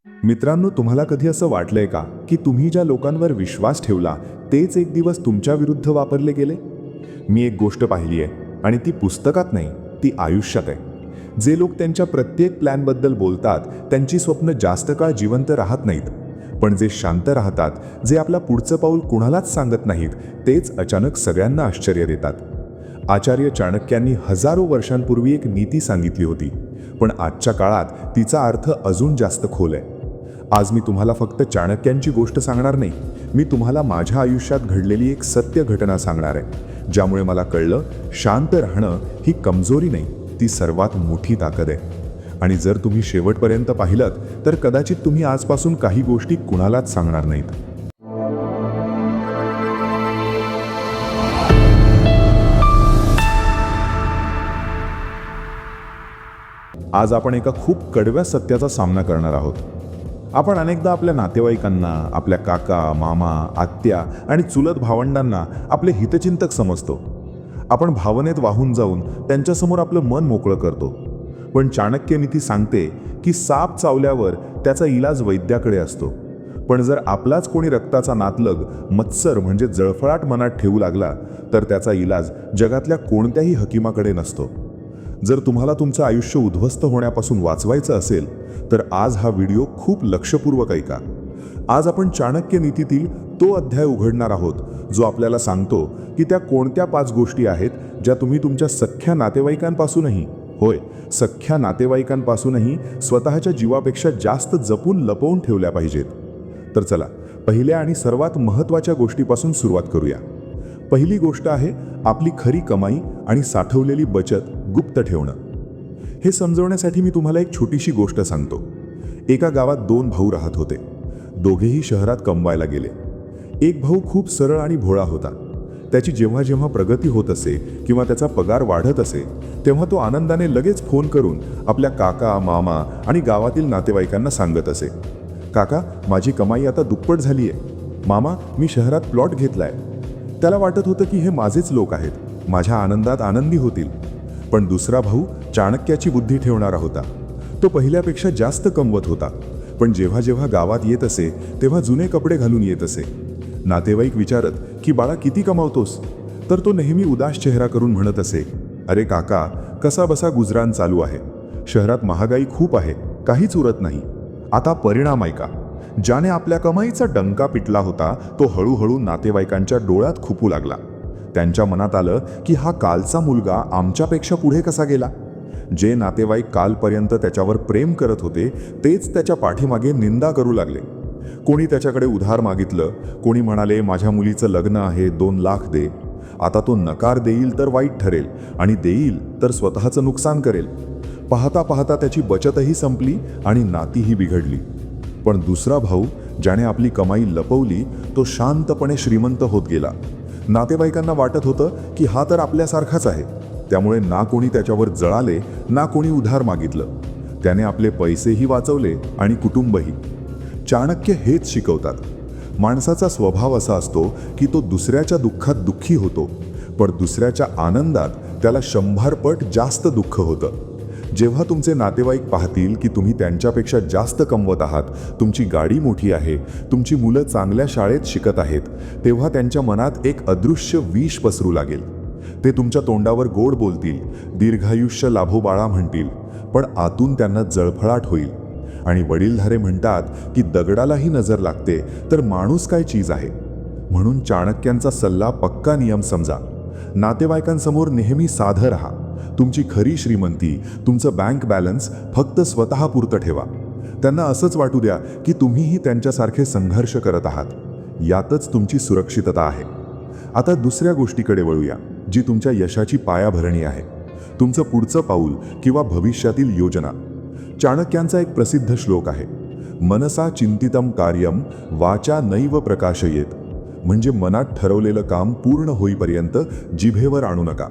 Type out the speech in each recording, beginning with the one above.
मित्रांनो, तुम्हाला कधी असं वाटलंय का की तुम्ही ज्या लोकांवर विश्वास ठेवला तेच एक दिवस तुमच्या विरुद्ध वापरले गेले? मी एक गोष्ट पाहिली आहे आणि ती पुस्तकात नाही, ती आयुष्यात आहे. जे लोक त्यांच्या प्रत्येक प्लॅनबद्दल बोलतात त्यांची स्वप्न जास्त काळ जिवंत राहत नाहीत, पण जे शांत राहतात, जे आपलं पुढचं पाऊल कुणालाच सांगत नाहीत, तेच अचानक सगळ्यांना आश्चर्य देतात. आचार्य चाणक्यांनी हजारो वर्षांपूर्वी एक नीती सांगितली होती, पण आजच्या काळात तिचा अर्थ अजून जास्त खोल आहे. आज मी तुम्हाला फक्त चाणक्यांची गोष्ट सांगणार नाही, मी तुम्हाला माझ्या आयुष्यात घडलेली एक सत्य घटना सांगणार आहे, ज्यामुळे मला कळलं शांत राहणं ही कमजोरी नाही, ती सर्वात मोठी ताकद आहे. आणि जर तुम्ही शेवटपर्यंत पाहिलत तर कदाचित तुम्ही आजपासून काही गोष्टी कुणालाच सांगणार नाहीत. आज आपण एका खूप कडव्या सत्याचा सामना करणार आहोत. आपण अनेकदा आपल्या नातेवाईकांना, आपल्या काका, मामा, आत्या आणि चुलत भावंडांना आपले हितचिंतक समजतो. आपण भावनेत वाहून जाऊन त्यांच्यासमोर आपलं मन मोकळं करतो. पण चाणक्य नीती सांगते की साप चावल्यावर त्याचा इलाज वैद्याकडे असतो, पण जर आपलाच कोणी रक्ताचा नातलग मत्सर म्हणजे जळफळाट मनात ठेवू लागला तर त्याचा इलाज जगातल्या कोणत्याही हकीमाकडे नसतो. जर तुम्हाला तुमचं आयुष्य उद्ध्वस्त होण्यापासून वाचवायचं असेल तर आज हा व्हिडिओ खूप लक्षपूर्वक ऐका. आज आपण चाणक्य नीतीतील तो अध्याय उघडणार आहोत जो आपल्याला सांगतो की त्या कोणत्या 5 गोष्टी आहेत ज्या तुम्ही तुमच्या सख्ख्या नातेवाईकांपासूनही, होय, सख्ख्या नातेवाईकांपासूनही स्वतःच्या जीवापेक्षा जास्त जपून लपवून ठेवल्या पाहिजेत. तर चला, पहिल्या आणि सर्वात महत्त्वाच्या गोष्टीपासून सुरुवात करूया. पहिली गोष्ट आहे आपली खरी कमाई आणि साठवलेली बचत गुप्त ठेवणं. हे समजवण्यासाठी मी तुम्हाला एक छोटीशी गोष्ट सांगतो. एका गावात 2 भाऊ राहत होते. दोघेही शहरात कमवायला गेले. एक भाऊ खूप सरळ आणि भोळा होता. त्याची जेव्हा जेव्हा प्रगती होत असे किंवा त्याचा पगार वाढत असे तेव्हा तो आनंदाने लगेच फोन करून आपल्या काका, मामा आणि गावातील नातेवाईकांना सांगत असे, काका, माझी कमाई आता दुप्पट झाली आहे. मामा, मी शहरात प्लॉट घेतलाय. त्याला वाटत होतं की हे माझेच लोक आहेत, माझ्या आनंदात आनंदी होतील. पण दुसरा भाऊ चाणक्याची बुद्धी ठेवणारा होता. तो पहिल्यापेक्षा जास्त कमवत होता, पण जेव्हा जेव्हा गावात येत असे तेव्हा जुने कपडे घालून येत असे. नातेवाईक विचारत की बाळा, किती कमावतोस? तर तो नेहमी उदास चेहरा करून म्हणत असे, अरे काका, कसा बसा गुजरान चालू आहे. शहरात महागाई खूप आहे, काहीच उरत नाही. आता परिणाम ऐका. ज्याने आपल्या कमाईचा डंका पिटला होता तो हळूहळू नातेवाईकांच्या डोळ्यात खुपू लागला. त्यांच्या मनात आलं की हा कालचा मुलगा आमच्यापेक्षा पुढे कसा गेला. जे नातेवाईक कालपर्यंत त्याच्यावर प्रेम करत होते तेच त्याच्या पाठीमागे निंदा करू लागले. कोणी त्याच्याकडे उधार मागितलं, कोणी म्हणाले माझ्या मुलीचं लग्न आहे, 2 लाख दे. आता तो नकार देईल तर वाईट ठरेल आणि देईल तर स्वतःचं नुकसान करेल. पाहता पाहता त्याची बचतही संपली आणि नातीही बिघडली. पण दुसरा भाऊ, ज्याने आपली कमाई लपवली, तो शांतपणे श्रीमंत होत गेला. नातेवाईकांना वाटत होतं की हा तर आपल्यासारखाच आहे, त्यामुळे ना कोणी त्याच्यावर जळाले ना कोणी उधार मागितलं. त्याने आपले पैसेही वाचवले आणि कुटुंबही. चाणक्य हेच शिकवतात. माणसाचा स्वभाव असा असतो की तो दुसऱ्याच्या दुःखात दुःखी होतो, पण दुसऱ्याच्या आनंदात त्याला 100 पट जास्त दुःख होतं. जेव्हा तुमचे नातेवाईक पाहतील की तुम्ही त्यांच्यापेक्षा जास्त कमवत आहात, तुमची गाडी मोठी आहे, तुमची मुलं चांगल्या शाळेत शिकत आहेत, तेव्हा त्यांच्या मनात एक अदृश्य विष पसरू लागेल. ते तुमच्या तोंडावर गोड बोलतील, दीर्घायुष्य लाभो बाळा म्हणतील, पण आतून त्यांना जळफळाट होईल. आणि वडीलधारे म्हणतात की दगडालाही नजर लागते तर माणूस काय चीज आहे. म्हणून चाणक्यांचा सल्ला पक्का नियम समजा. नातेवाईकांसमोर नेहमी साधं राहा. तुमची खरी श्रीमंती, तुमचं बँक बॅलन्स फक्त स्वतःपुरतं ठेवा. त्यांना असंच वाटू द्या की तुम्हीही त्यांच्यासारखे संघर्ष करत आहात. यातच तुमची सुरक्षितता आहे. आता दुसऱ्या गोष्टीकडे वळूया, जी तुमच्या यशाची पायाभरणी आहे. तुमचं पुढचं पाऊल किंवा भविष्यातील योजना. चाणक्यांचा एक प्रसिद्ध श्लोक आहे, मनसा चिंतितम कार्यम वाचा नैव प्रकाशयेत. म्हणजे मनात ठरवलेलं काम पूर्ण होईपर्यंत जिभेवर आणू नका.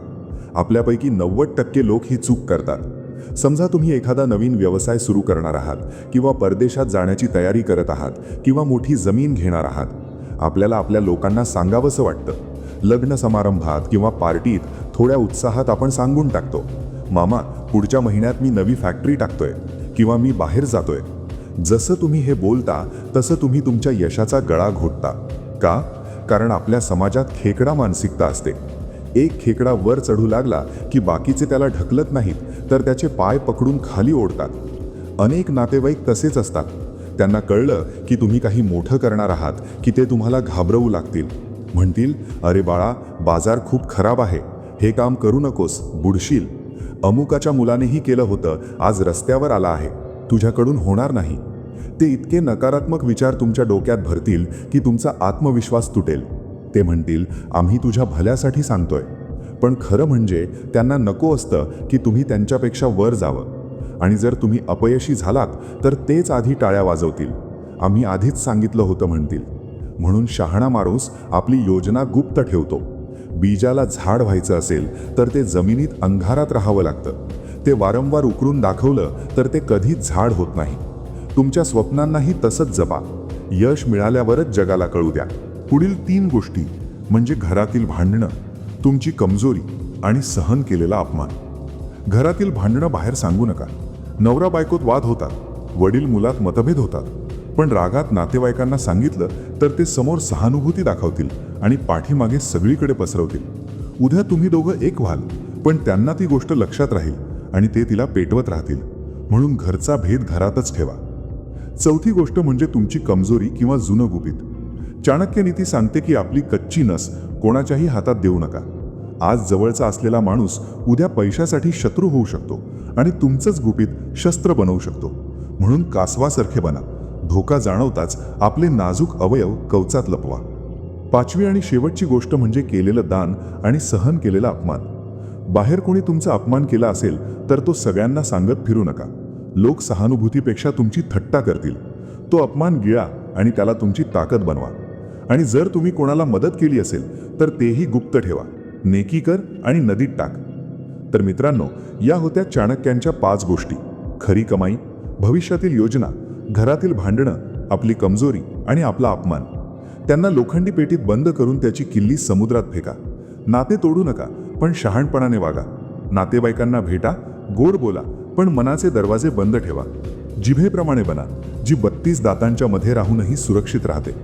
आपल्यापैकी 90% लोक ही चूक करतात. समजा तुम्ही एखादा नवीन व्यवसाय सुरू करणार आहात किंवा परदेशात जाण्याची तयारी करत आहात किंवा मोठी जमीन घेणार आहात. आपल्याला आपल्या लोकांना सांगावंसं वाटतं. लग्न समारंभात किंवा पार्टीत थोड्या उत्साहात आपण सांगून टाकतो, मामा, पुढच्या महिन्यात मी नवी फॅक्टरी टाकतोय किंवा मी बाहेर जातोय. जसं तुम्ही हे बोलता तसं तुम्ही तुमच्या यशाचा गळा घोटता. का? कारण आपल्या समाजात खेकडा मानसिकता असते. एक खेकडा वर चढू लागला की बाकीचे त्याला ढकलत नाहीत तर त्याचे पाय पकडून खाली ओढतात. अनेक नातेवाईक तसेच असतात. त्यांना कळलं की तुम्ही काही मोठं करणार आहात की ते तुम्हाला घाबरवू लागतील. म्हणतील, अरे बाळा, बाजार खूप खराब आहे, हे काम करू नकोस, बुडशील. अमुकाच्या मुलानेही केलं होतं, आज रस्त्यावर आला आहे, तुझ्याकडून होणार नाही. ते इतके नकारात्मक विचार तुमच्या डोक्यात भरतील की तुमचा आत्मविश्वास तुटेल. ते म्हणतील, आम्ही तुझ्या भल्यासाठी सांगतोय. पण खरं म्हणजे त्यांना नको असतं की तुम्ही त्यांच्यापेक्षा वर जावं. आणि जर तुम्ही अपयशी झालात तर तेच आधी टाळ्या वाजवतील. आम्ही आधीच सांगितलं होतं म्हणतील. म्हणून शहाणा माणूस आपली योजना गुप्त ठेवतो. बीजाला झाड व्हायचं असेल तर ते जमिनीत अंधारात राहावं लागतं. ते वारंवार उकरून दाखवलं तर ते कधीच झाड होत नाही. तुमच्या स्वप्नांनाही तसंच जपा. यश मिळाल्यावरच जगाला कळू द्या. पुढील 3 गोष्टी म्हणजे घरातील भांडणं, तुमची कमजोरी आणि सहन केलेला अपमान. घरातील भांडणं बाहेर सांगू नका. नवरा बायकोत वाद होतात, वडील मुलात मतभेद होतात, पण रागात नातेवाईकांना सांगितलं तर ते समोर सहानुभूती दाखवतील आणि पाठीमागे सगळीकडे पसरवतील. उद्या तुम्ही दोघं एक व्हाल, पण त्यांना ती गोष्ट लक्षात राहील आणि ते तिला पेटवत राहतील. म्हणून घरचा भेद घरातच ठेवा. 4थी गोष्ट म्हणजे तुमची कमजोरी किंवा जुनं गुपित. चाणक्य नीती सांगते की आपली कच्ची नस कोणाच्याही हातात देऊ नका. आज जवळचा असलेला माणूस उद्या पैशासाठी शत्रू होऊ शकतो आणि तुमचंच गुपित शस्त्र बनवू शकतो. म्हणून कासवासारखे बना. धोका जाणवताच आपले नाजूक अवयव कवचात लपवा. 5वी आणि शेवटची गोष्ट म्हणजे केलेलं दान आणि सहन केलेला अपमान. बाहेर कोणी तुमचा अपमान केला असेल तर तो सगळ्यांना सांगत फिरू नका. लोक सहानुभूतीपेक्षा तुमची थट्टा करतील. तो अपमान गिळा आणि त्याला तुमची ताकद बनवा. आणि जर तुम्ही कोणाला मदत केली असेल तर तेही गुप्त ठेवा. नेकी कर आणि नदीत टाक. तर मित्रांनो, या होत्या चाणक्यांच्या 5 गोष्टी. खरी कमाई, भविष्यातील योजना, घरातील भांडणं, आपली कमजोरी आणि आपला अपमान. त्यांना लोखंडी पेटीत बंद करून त्याची किल्ली समुद्रात फेका. नाते तोडू नका, पण शहाणपणाने वागा. नातेवाईकांना भेटा, गोड बोला, पण मनाचे दरवाजे बंद ठेवा. जिभेप्रमाणे बना, जी 32 दातांच्या मध्ये राहूनही सुरक्षित राहते.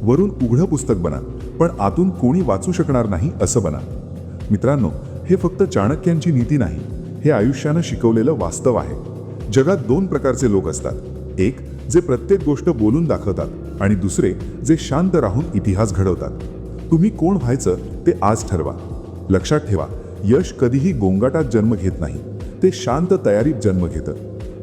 वरून उघडं पुस्तक बना, पण आतून कोणी वाचू शकणार नाही असं बना. मित्रांनो, हे फक्त चाणक्यांची नीती नाही, हे आयुष्यानं शिकवलेलं वास्तव आहे. जगात 2 प्रकारचे लोक असतात. एक जे प्रत्येक गोष्ट बोलून दाखवतात आणि दुसरे जे शांत राहून इतिहास घडवतात. तुम्ही कोण व्हायचं ते आज ठरवा. लक्षात ठेवा, यश कधीही गोंगाटात जन्म घेत नाही, ते शांत तयारीत जन्म घेतं.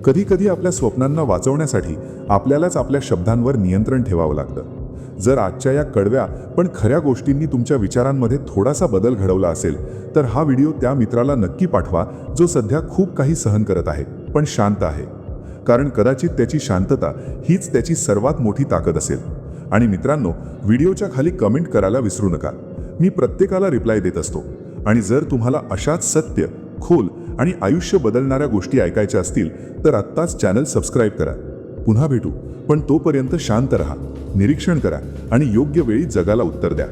कधी कधी आपल्या स्वप्नांना वाचवण्यासाठी आपल्यालाच आपल्या शब्दांवर नियंत्रण ठेवावं लागतं. जर आजच्या या कडव्या पण खऱ्या गोष्टींनी तुमच्या विचारांमध्ये थोडासा बदल घडवला असेल तर हा व्हिडिओ त्या मित्राला नक्की पाठवा जो सध्या खूप काही सहन करत आहे पण शांत आहे. कारण कदाचित त्याची शांतता हीच त्याची सर्वात मोठी ताकद असेल. आणि मित्रांनो, व्हिडिओच्या खाली कमेंट करायला विसरू नका. मी प्रत्येकाला रिप्लाय देत असतो. आणि जर तुम्हाला अशाच सत्य, खोल आणि आयुष्य बदलणाऱ्या गोष्टी ऐकायच्या असतील तर आत्ताच चॅनल सबस्क्राईब करा. पुन्हा भेटू, पण तोपर्यंत शांत रहा, निरीक्षण करा आणि योग्य वेळी जगाला उत्तर द्या.